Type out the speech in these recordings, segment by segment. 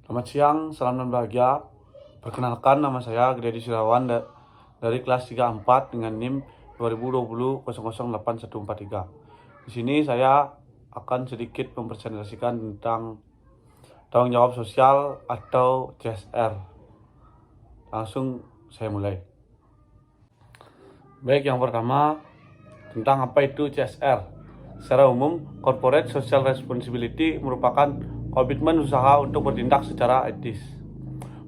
Selamat siang, salam dan bahagia. Perkenalkan, nama saya Gredi Sirawan dari kelas 34 dengan NIM 2020-008143. Di sini saya akan sedikit mempresentasikan tentang tanggung jawab sosial atau CSR. Langsung saya mulai. Baik, yang pertama tentang apa itu CSR. Secara umum, Corporate Social Responsibility merupakan komitmen usaha untuk bertindak secara etis,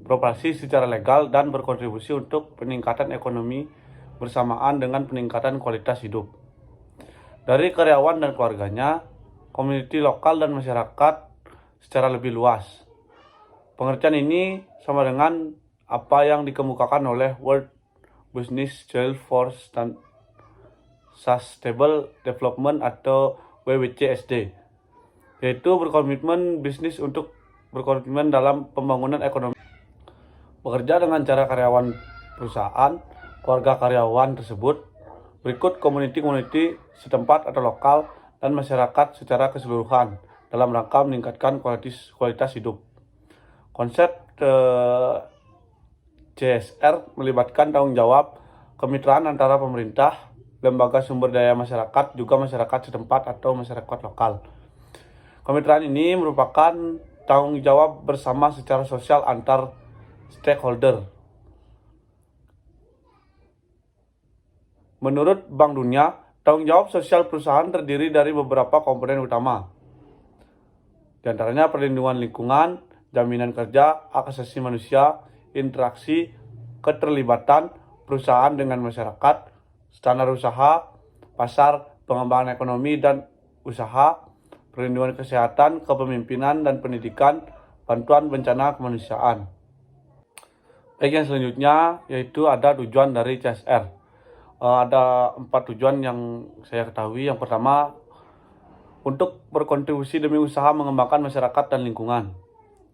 beroperasi secara legal, dan berkontribusi untuk peningkatan ekonomi bersamaan dengan peningkatan kualitas hidup dari karyawan dan keluarganya, komuniti lokal dan masyarakat secara lebih luas. Pengertian ini sama dengan apa yang dikemukakan oleh World Business Journal for Sustainable Development atau WWCSD, yaitu berkomitmen dalam pembangunan ekonomi. Bekerja dengan cara karyawan perusahaan, keluarga karyawan tersebut, berikut komuniti setempat atau lokal, dan masyarakat secara keseluruhan dalam rangka meningkatkan kualitas hidup. Konsep CSR melibatkan tanggung jawab kemitraan antara pemerintah, lembaga sumber daya masyarakat, juga masyarakat setempat atau masyarakat lokal. Kemitraan ini merupakan tanggung jawab bersama secara sosial antar stakeholder. Menurut Bank Dunia, tanggung jawab sosial perusahaan terdiri dari beberapa komponen utama. Di antaranya perlindungan lingkungan, jaminan kerja, hak asasi manusia, interaksi, keterlibatan perusahaan dengan masyarakat, standar usaha, pasar, pengembangan ekonomi dan usaha, perlindungan kesehatan, kepemimpinan dan pendidikan, bantuan bencana kemanusiaan. Baik, yang selanjutnya yaitu ada tujuan dari CSR. Ada 4 tujuan yang saya ketahui. Yang pertama, untuk berkontribusi demi usaha mengembangkan masyarakat dan lingkungan.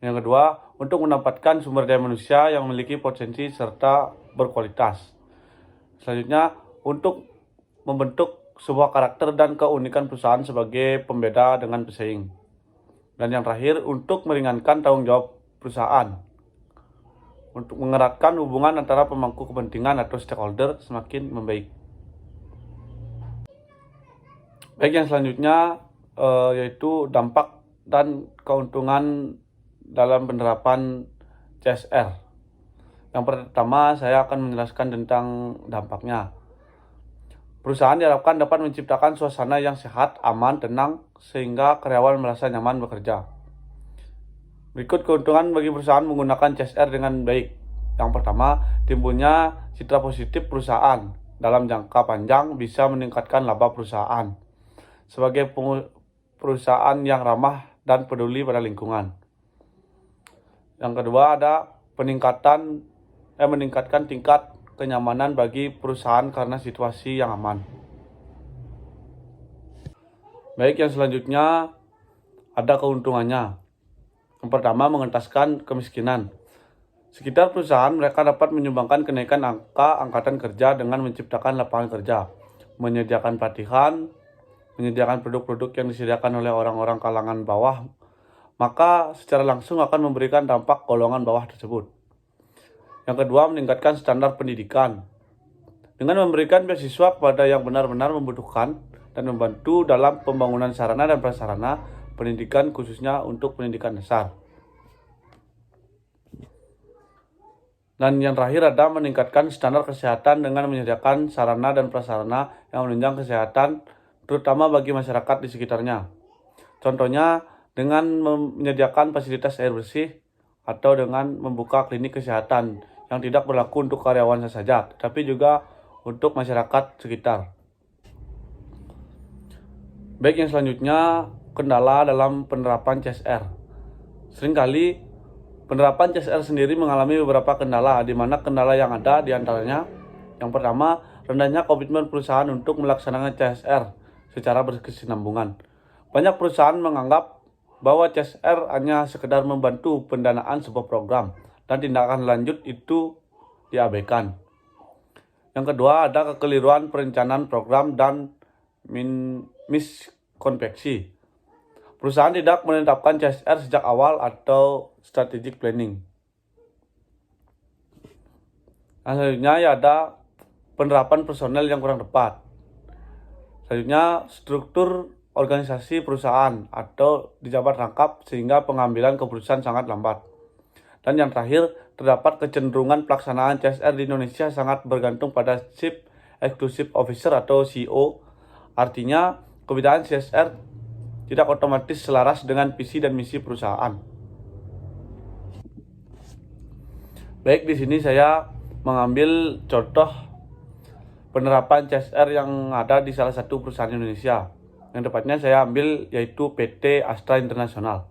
Yang kedua, untuk mendapatkan sumber daya manusia yang memiliki potensi serta berkualitas. Selanjutnya, untuk membentuk sebuah karakter dan keunikan perusahaan sebagai pembeda dengan pesaing. Dan yang terakhir, untuk meringankan tanggung jawab perusahaan, untuk mengeratkan hubungan antara pemangku kepentingan atau stakeholder semakin membaik. Baik, yang selanjutnya yaitu dampak dan keuntungan dalam penerapan CSR. Yang pertama, saya akan menjelaskan tentang dampaknya. Perusahaan diharapkan dapat menciptakan suasana yang sehat, aman, tenang, sehingga karyawan merasa nyaman bekerja. Berikut keuntungan bagi perusahaan menggunakan CSR dengan baik. Yang pertama, timbulnya citra positif perusahaan. Dalam jangka panjang bisa meningkatkan laba perusahaan sebagai perusahaan yang ramah dan peduli pada lingkungan. Yang kedua, ada meningkatkan tingkat kenyamanan bagi perusahaan karena situasi yang aman. Baik, yang selanjutnya ada keuntungannya. Yang pertama, mengentaskan kemiskinan. Sekitar perusahaan, mereka dapat menyumbangkan kenaikan angkatan kerja dengan menciptakan lapangan kerja, menyediakan pelatihan, menyediakan produk-produk yang disediakan oleh orang-orang kalangan bawah, maka secara langsung akan memberikan dampak golongan bawah tersebut. Yang kedua, meningkatkan standar pendidikan. Dengan memberikan beasiswa kepada yang benar-benar membutuhkan dan membantu dalam pembangunan sarana dan prasarana pendidikan, khususnya untuk pendidikan dasar. Dan yang terakhir ada meningkatkan standar kesehatan dengan menyediakan sarana dan prasarana yang menunjang kesehatan, terutama bagi masyarakat di sekitarnya. Contohnya dengan menyediakan fasilitas air bersih atau dengan membuka klinik kesehatan yang tidak berlaku untuk karyawan saja, tetapi juga untuk masyarakat sekitar. Baik, yang selanjutnya kendala dalam penerapan CSR. Seringkali penerapan CSR sendiri mengalami beberapa kendala, di mana kendala yang ada diantaranya, yang pertama, rendahnya komitmen perusahaan untuk melaksanakan CSR secara berkesinambungan. Banyak perusahaan menganggap bahwa CSR hanya sekedar membantu pendanaan sebuah program dan tindakan lanjut itu diabaikan. Yang kedua, ada kekeliruan perencanaan program dan miskonsepsi. Perusahaan tidak menetapkan CSR sejak awal atau strategic planning. Selanjutnya ada penerapan personel yang kurang tepat. Selanjutnya struktur organisasi perusahaan atau dijabat rangkap sehingga pengambilan keputusan sangat lambat. Dan yang terakhir, terdapat kecenderungan pelaksanaan CSR di Indonesia sangat bergantung pada Chief Executive Officer atau CEO. Artinya, kebijakan CSR tidak otomatis selaras dengan visi dan misi perusahaan. Baik, di sini saya mengambil contoh penerapan CSR yang ada di salah satu perusahaan Indonesia. Yang tepatnya saya ambil yaitu PT Astra International.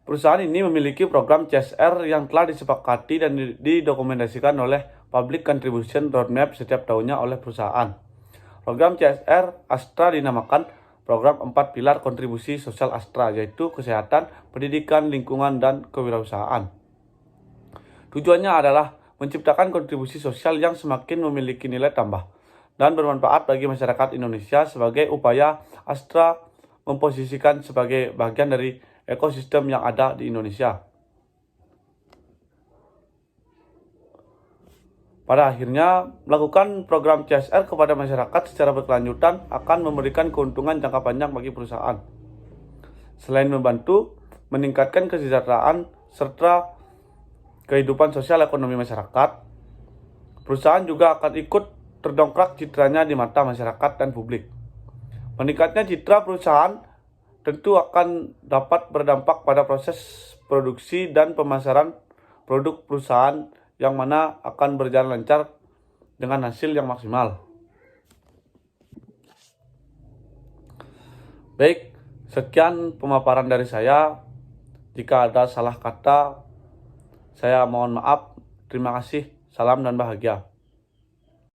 Perusahaan ini memiliki program CSR yang telah disepakati dan didokumentasikan oleh Public Contribution Roadmap setiap tahunnya oleh perusahaan. Program CSR Astra dinamakan Program 4 Pilar Kontribusi Sosial Astra, yaitu kesehatan, pendidikan, lingkungan, dan kewirausahaan. Tujuannya adalah menciptakan kontribusi sosial yang semakin memiliki nilai tambah dan bermanfaat bagi masyarakat Indonesia sebagai upaya Astra memposisikan sebagai bagian dari ekosistem yang ada di Indonesia. Pada akhirnya, melakukan program CSR kepada masyarakat secara berkelanjutan akan memberikan keuntungan jangka panjang bagi perusahaan. Selain membantu meningkatkan kesejahteraan serta kehidupan sosial ekonomi masyarakat, perusahaan juga akan ikut terdongkrak citranya di mata masyarakat dan publik. Meningkatnya citra perusahaan tentu akan dapat berdampak pada proses produksi dan pemasaran produk perusahaan yang mana akan berjalan lancar dengan hasil yang maksimal. Baik, sekian pemaparan dari saya. Jika ada salah kata, saya mohon maaf. Terima kasih. Salam dan bahagia.